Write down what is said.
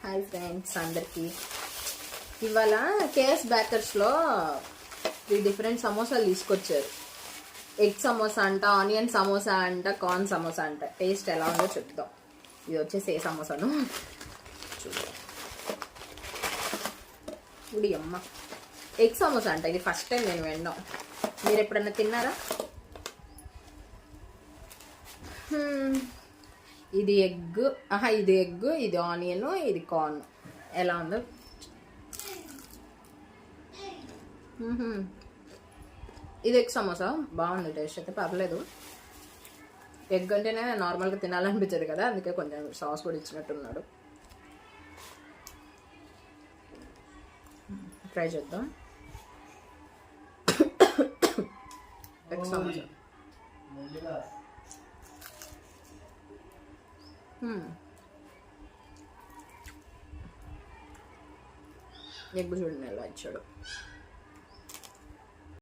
Hi friends అందరికీ. ఇవాళ KS బేకర్స్లో ఈ డిఫరెంట్ సమోసాలు తీసుకొచ్చారు. ఎగ్ సమోసా అంట, ఆనియన్ సమోసా అంట, కార్న్ సమోసా అంట. టేస్ట్ ఎలా ఉందో చెప్తాం. ఇది వచ్చేసి ఏ సమోసాను చూద్దాం. ఇప్పుడు అమ్మ ఎగ్ సమోసా అంట. ఇది ఫస్ట్ టైం నేను విన్నాం. మీరు ఎప్పుడన్నా తిన్నారా? ఇది ఎగ్, ఇది ఎగ్, ఇది ఆనియన్, ఇది కార్న్. ఎలా ఉందో ఇది ఎగ్ సమోసా. బాగుంది, టేస్ట్ అయితే పర్లేదు. ఎగ్ అంటేనే నార్మల్గా తినాలనిపించదు కదా, అందుకే కొంచెం సాస్ కూడా ఇచ్చినట్టున్నాడు. ట్రై చేద్దాం. ఎగ్ సమోసా ఎగ్ చూడండి ఎలా ఇచ్చాడు.